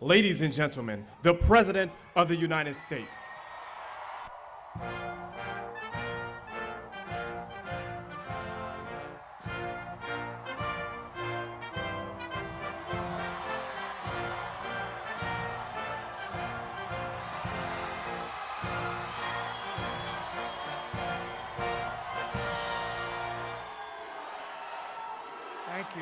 Ladies and gentlemen, the President of the United States. Thank you.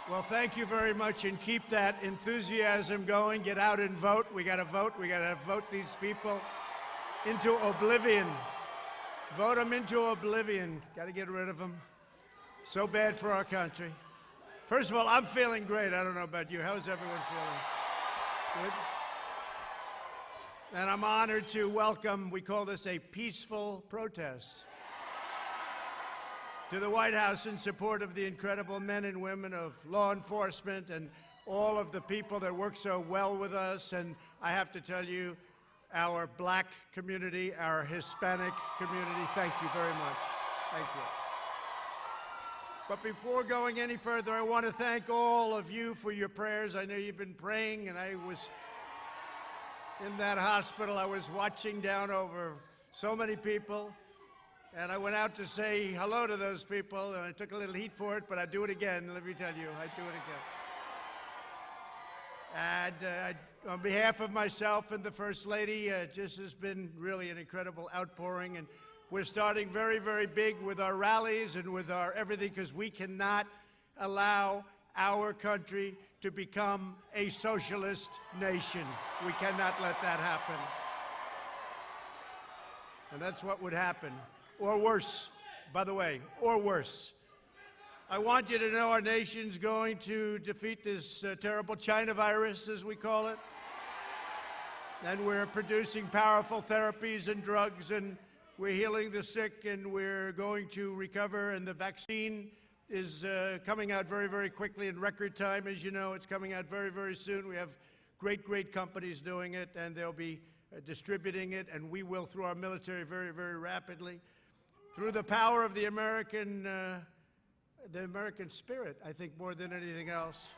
Well, thank you very much, and keep that enthusiasm going. Get out and vote. We got to vote. We got to vote these people into oblivion. Vote them into oblivion. Got to get rid of them. So bad for our country. First of all, I'm feeling great. I don't know about you. How's everyone feeling? Good? And I'm honored to welcome, we call this a peaceful protest, to the White House in support of the incredible men and women of law enforcement and all of the people that work so well with us. And I have to tell you, our black community, our Hispanic community, thank you very much. Thank you. But before going any further, I want to thank all of you for your prayers. I know you've been praying, and I was in that hospital. I was watching down over so many people. And I went out to say hello to those people, and I took a little heat for it, but I'd do it again. Let me tell you, I'd do it again. And on behalf of myself and the First Lady, just has been really an incredible outpouring. And we're starting very, very big with our rallies and with our everything, because we cannot allow our country to become a socialist nation. We cannot let that happen. And that's what would happen. Or worse, by the way, or worse. I want you to know our nation's going to defeat this terrible China virus, as we call it. And we're producing powerful therapies and drugs, and we're healing the sick, and we're going to recover. And the vaccine is coming out very, very quickly in record time. As you know, it's coming out very, very soon. We have great, great companies doing it, and they'll be distributing it, and we will through our military very, very rapidly. Through the power of the American spirit, I think, more than anything else.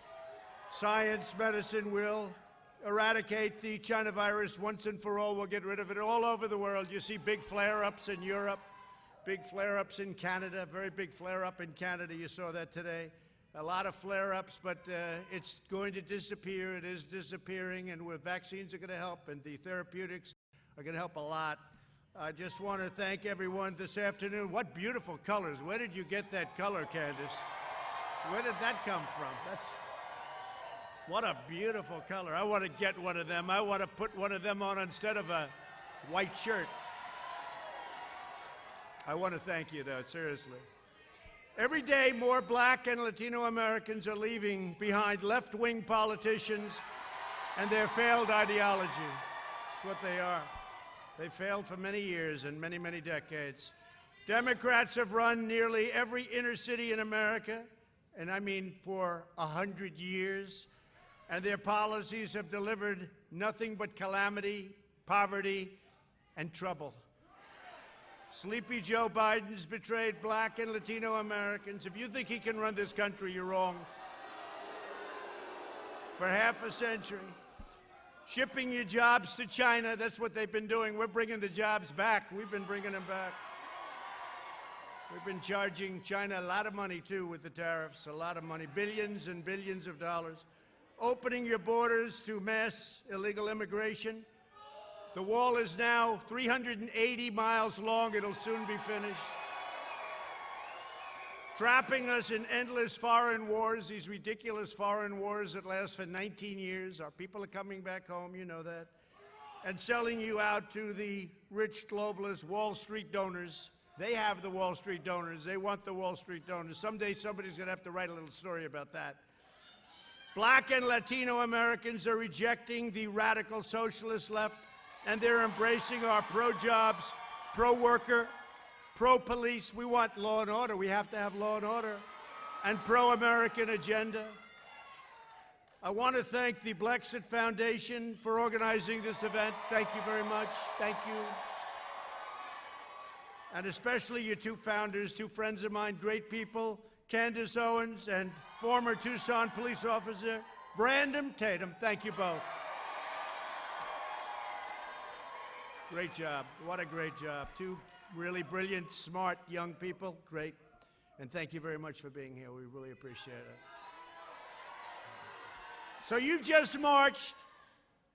Science, medicine will eradicate the China virus once and for all. We'll get rid of it all over the world. You see big flare-ups in Europe, big flare-ups in Canada, very big flare-up in Canada. You saw that today. A lot of flare-ups, but it's going to disappear. It is disappearing, and vaccines are going to help, and the therapeutics are going to help a lot. I just want to thank everyone this afternoon. What beautiful colors. Where did you get that color, Candace? Where did that come from? What a beautiful color. I want to get one of them. I want to put one of them on instead of a white shirt. I want to thank you, though, seriously. Every day, more black and Latino Americans are leaving behind left-wing politicians and their failed ideology. That's what they are. They failed for many years and many, many decades. Democrats have run nearly every inner city in America, and I mean for 100 years, and their policies have delivered nothing but calamity, poverty, and trouble. Sleepy Joe Biden's betrayed black and Latino Americans. If you think he can run this country, you're wrong. For half a century. Shipping your jobs to China, that's what they've been doing. We're bringing the jobs back. We've been bringing them back. We've been charging China a lot of money, too, with the tariffs, a lot of money, billions and billions of dollars. Opening your borders to mass illegal immigration. The wall is now 380 miles long. It'll soon be finished. trapping us in endless foreign wars, these ridiculous foreign wars that last for 19 years. Our people are coming back home, you know that, and selling you out to the rich globalist Wall Street donors. They have the Wall Street donors. They want the Wall Street donors. Someday somebody's going to have to write a little story about that. Black and Latino Americans are rejecting the radical socialist left, and they're embracing our pro-jobs, pro-worker, pro-police. We want law and order. We have to have law and order, and pro-American agenda. I want to thank the Blexit Foundation for organizing this event. Thank you very much. Thank you. And especially your two founders, two friends of mine, great people, Candace Owens and former Tucson police officer Brandon Tatum. Thank you both. Great job. What a great job. Two really brilliant, smart young people. Great. And thank you very much for being here. We really appreciate it. So you've just marched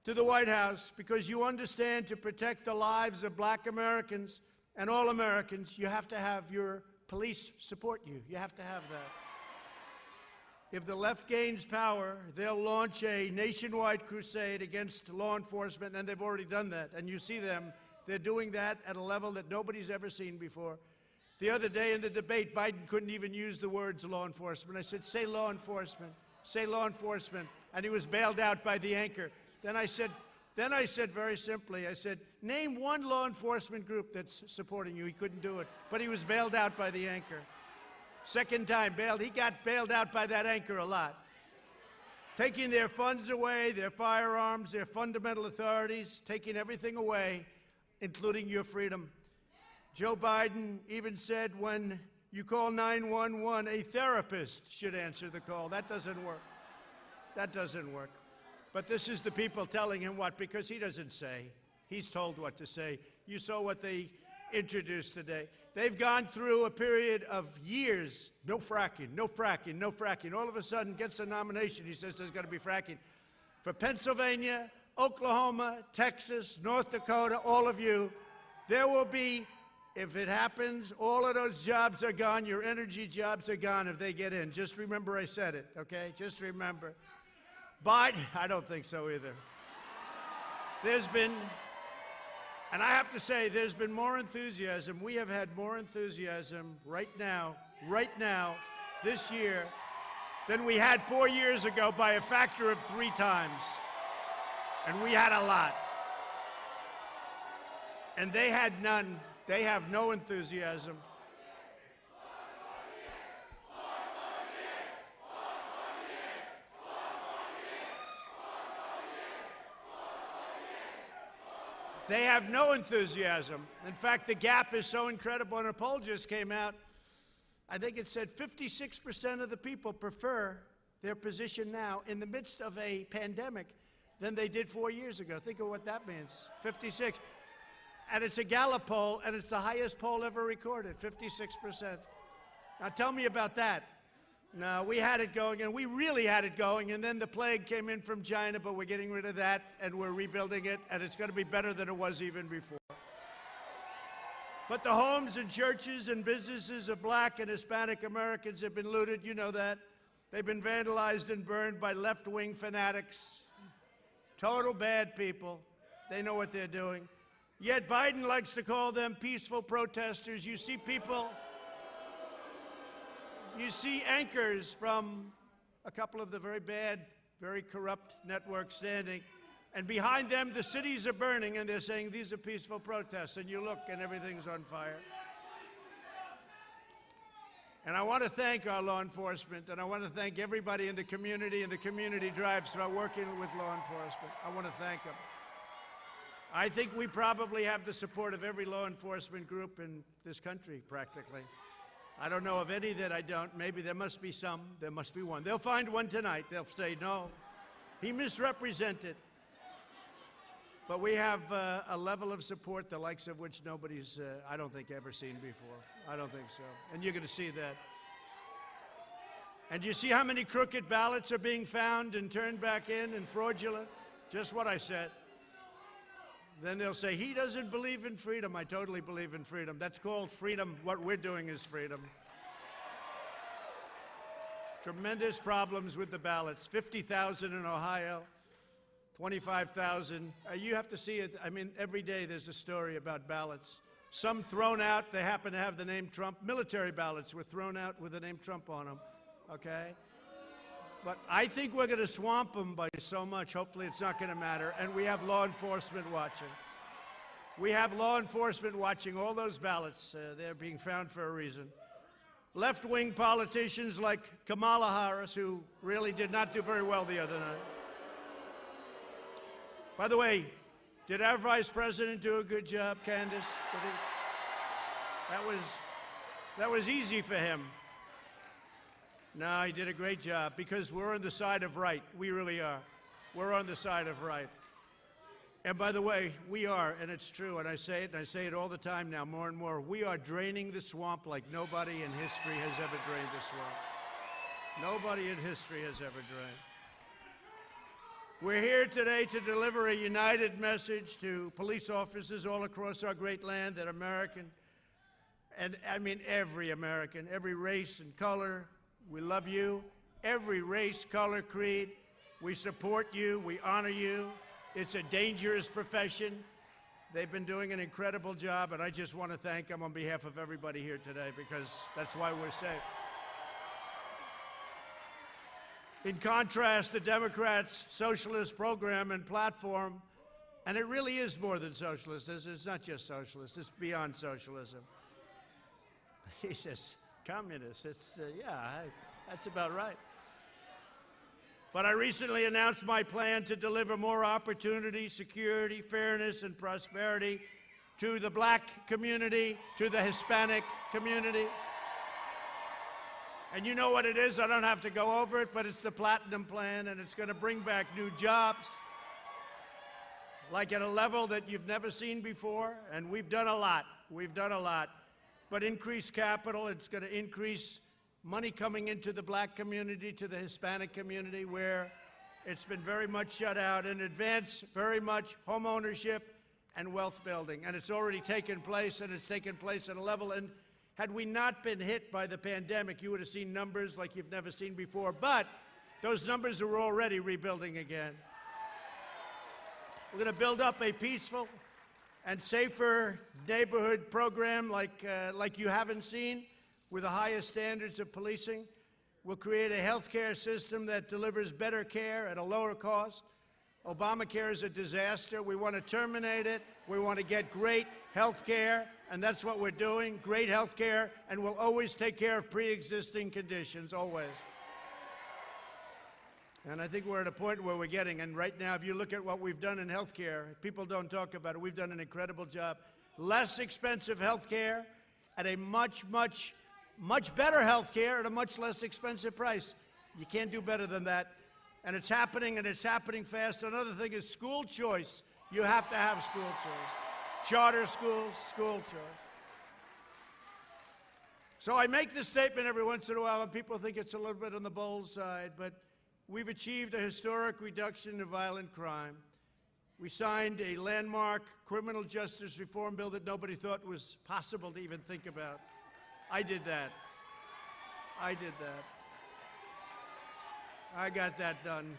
to the White House because you understand to protect the lives of Black Americans and all Americans, you have to have your police support you. You have to have that. If the left gains power, they'll launch a nationwide crusade against law enforcement, and they've already done that. And you see them. They're doing that at a level that nobody's ever seen before. The other day in the debate, Biden couldn't even use the words law enforcement. I said, say law enforcement. Say law enforcement. And he was bailed out by the anchor. Then I said very simply, I said, name one law enforcement group that's supporting you. He couldn't do it, but he was bailed out by the anchor. Second time bailed, he got bailed out by that anchor a lot. Taking their funds away, their firearms, their fundamental authorities, taking everything away, including your freedom. Joe Biden even said when you call 911, a therapist should answer the call. That doesn't work. That doesn't work. But this is the people telling him what, because he doesn't say. He's told what to say. You saw what they introduced today. They've gone through a period of years, no fracking, no fracking, no fracking. All of a sudden gets a nomination. He says there's going to be fracking. For Pennsylvania, Oklahoma, Texas, North Dakota, all of you, there will be, if it happens, all of those jobs are gone. Your energy jobs are gone if they get in. Just remember I said it, okay? Just remember. But I don't think so either. There's been, and I have to say, there's been more enthusiasm. We have had more enthusiasm right now, this year, than we had 4 years ago by a factor of 3 times. And we had a lot. And they had none. They have no enthusiasm. They have no enthusiasm. In fact, the gap is so incredible, and a poll just came out. I think it said 56% of the people prefer their position now in the midst of a pandemic than they did 4 years ago. Think of what that means, 56. And it's a Gallup poll, and it's the highest poll ever recorded, 56%. Now tell me about that. No, we had it going, and we really had it going, and then the plague came in from China, but we're getting rid of that, and we're rebuilding it, and it's going to be better than it was even before. But the homes and churches and businesses of Black and Hispanic Americans have been looted. You know that. They've been vandalized and burned by left-wing fanatics. Total bad people. They know what they're doing. Yet Biden likes to call them peaceful protesters. You see people... You see anchors from a couple of the very bad, very corrupt networks standing, and behind them the cities are burning, and they're saying these are peaceful protests, and you look and everything's on fire. And I want to thank our law enforcement, and I want to thank everybody in the community and the community drives for working with law enforcement. I want to thank them. I think we probably have the support of every law enforcement group in this country, practically. I don't know of any that I don't. Maybe there must be some. There must be one. They'll find one tonight. They'll say, no, he misrepresented. But we have a level of support the likes of which nobody's, I don't think, ever seen before. I don't think so. And you're going to see that. And you see how many crooked ballots are being found and turned back in and fraudulent? Just what I said. Then they'll say, he doesn't believe in freedom. I totally believe in freedom. That's called freedom. What we're doing is freedom. Tremendous problems with the ballots. 50,000 in Ohio, 25,000. You have to see it. I mean, every day there's a story about ballots. Some thrown out, they happen to have the name Trump. Military ballots were thrown out with the name Trump on them, okay? But I think we're going to swamp them by so much. Hopefully it's not going to matter. And we have law enforcement watching. We have law enforcement watching all those ballots. They're being found for a reason. Left-wing politicians like Kamala Harris, who really did not do very well the other night. By the way, did our vice president do a good job, Candace? That was easy for him. No, he did a great job because we're on the side of right. We really are. We're on the side of right. And by the way, we are, and it's true, and I say it all the time now, more and more, we are draining the swamp like nobody in history has ever drained the swamp. Nobody in history has ever drained. We're here today to deliver a united message to police officers all across our great land that American, and I mean every American, every race and color, we love you. Every race, color, creed, we support you, we honor you. It's a dangerous profession. They've been doing an incredible job, and I just want to thank them on behalf of everybody here today because that's why we're safe. In contrast, the Democrats' socialist program and platform, and it really is more than socialist. It's not just socialist. It's beyond socialism. He says communist. That's about right. But I recently announced my plan to deliver more opportunity, security, fairness, and prosperity to the black community, to the Hispanic community. And you know what it is. I don't have to go over it, but it's the Platinum Plan, and it's going to bring back new jobs, like at a level that you've never seen before. And we've done a lot. We've done a lot. But increased capital, it's going to increase money coming into the black community, to the Hispanic community, where it's been very much shut out, and advance very much home ownership and wealth building. And it's already taken place, and it's taken place at a level. And had we not been hit by the pandemic, you would have seen numbers like you've never seen before. But those numbers are already rebuilding again. We're going to build up a peaceful and safer neighborhood program like you haven't seen, with the highest standards of policing. We'll create a health care system that delivers better care at a lower cost. Obamacare is a disaster. We want to terminate it. We want to get great health care, and that's what we're doing, great health care, and we'll always take care of pre-existing conditions, always. And I think we're at a point where we're getting, and right now, if you look at what we've done in health care, people don't talk about it. We've done an incredible job. Less expensive health care at a much better health care at a much less expensive price. You can't do better than that. And it's happening fast. Another thing is school choice. You have to have school choice. Charter schools, school choice. So I make this statement every once in a while, and people think it's a little bit on the bold side, but we've achieved a historic reduction in violent crime. We signed a landmark criminal justice reform bill that nobody thought was possible to even think about. I did that. I got that done.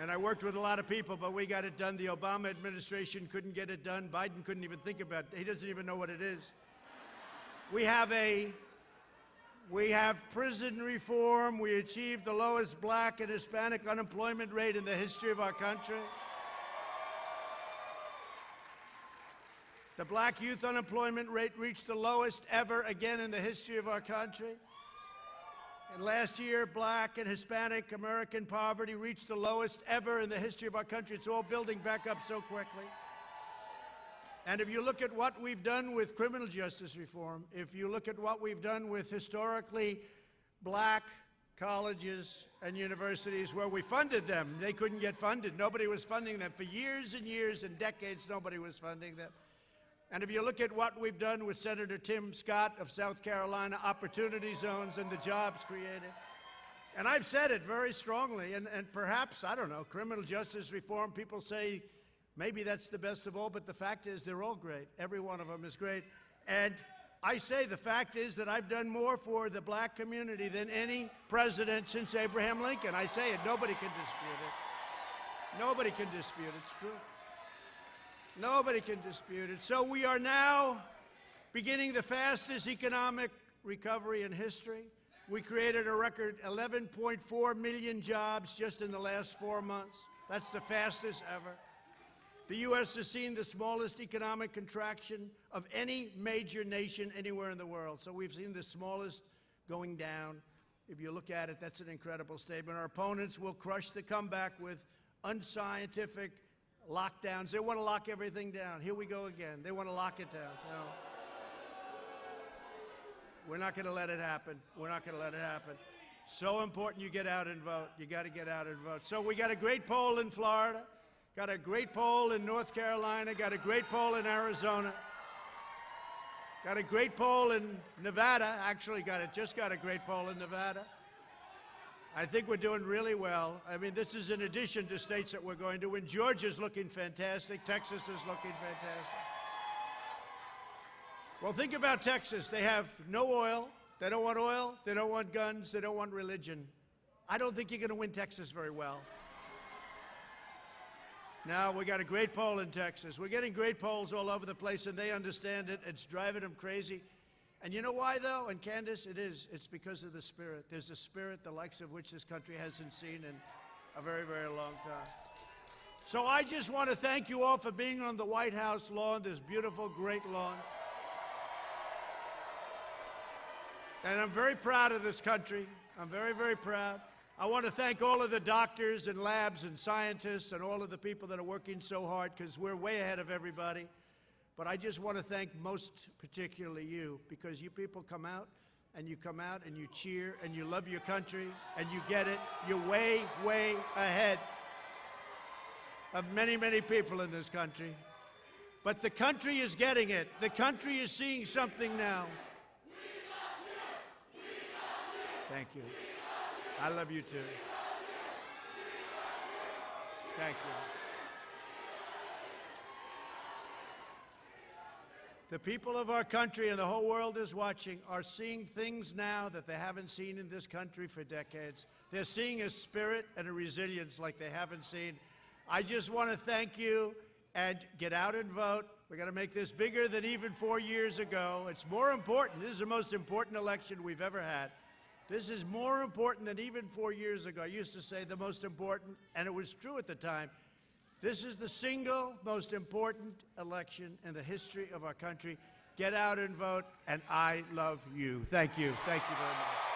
And I worked with a lot of people, but we got it done. The Obama administration couldn't get it done. Biden couldn't even think about it. He doesn't even know what it is. We have prison reform. We achieved the lowest black and Hispanic unemployment rate in the history of our country. The black youth unemployment rate reached the lowest ever again in the history of our country. And last year, black and Hispanic American poverty reached the lowest ever in the history of our country. It's all building back up so quickly. And if you look at what we've done with criminal justice reform, if you look at what we've done with historically black colleges and universities where we funded them, they couldn't get funded. Nobody was funding them. For years and years and decades, nobody was funding them. And if you look at what we've done with Senator Tim Scott of South Carolina, opportunity zones and the jobs created. And I've said it very strongly, and perhaps, I don't know, criminal justice reform, people say maybe that's the best of all, but the fact is they're all great. Every one of them is great. And I say the fact is that I've done more for the black community than any president since Abraham Lincoln. I say it. Nobody can dispute it. Nobody can dispute it. It's true. Nobody can dispute it. So we are now beginning the fastest economic recovery in history. We created a record 11.4 million jobs just in the last 4 months. That's the fastest ever. The U.S. has seen the smallest economic contraction of any major nation anywhere in the world. So we've seen the smallest going down. If you look at it, that's an incredible statement. Our opponents will crush the comeback with unscientific lockdowns. They want to lock everything down. Here we go again. They want to lock it down. No. We're not going to let it happen. We're not going to let it happen. So important you get out and vote. You got to get out and vote. So we got a great poll in Florida, got a great poll in North Carolina, got a great poll in Arizona, got a great poll in Nevada. Actually, just got a great poll in Nevada. I think we're doing really well. I mean, this is in addition to states that we're going to win. Georgia's looking fantastic. Texas is looking fantastic. Well, think about Texas. They have no oil. They don't want oil. They don't want guns. They don't want religion. I don't think you're going to win Texas very well. Now, we got a great poll in Texas. We're getting great polls all over the place, and they understand it. It's driving them crazy. And you know why, though? And Candace, it's because of the spirit. There's a spirit the likes of which this country hasn't seen in a very, very long time. So I just want to thank you all for being on the White House lawn, this beautiful, great lawn. And I'm very proud of this country. I'm very, very proud. I want to thank all of the doctors and labs and scientists and all of the people that are working so hard, because we're way ahead of everybody. But I just want to thank most particularly you, because you people come out and you cheer and you love your country and you get it. You're way, way ahead of many, many people in this country. But the country is getting it. The country is seeing something now. Thank you. I love you too. Thank you. The people of our country and the whole world is watching are seeing things now that they haven't seen in this country for decades. They're seeing a spirit and a resilience like they haven't seen. I just want to thank you and get out and vote. We're going to make this bigger than even 4 years ago. It's more important. This is the most important election we've ever had. This is more important than even 4 years ago. I used to say the most important, and it was true at the time. This is the single most important election in the history of our country. Get out and vote, and I love you. Thank you. Thank you very much.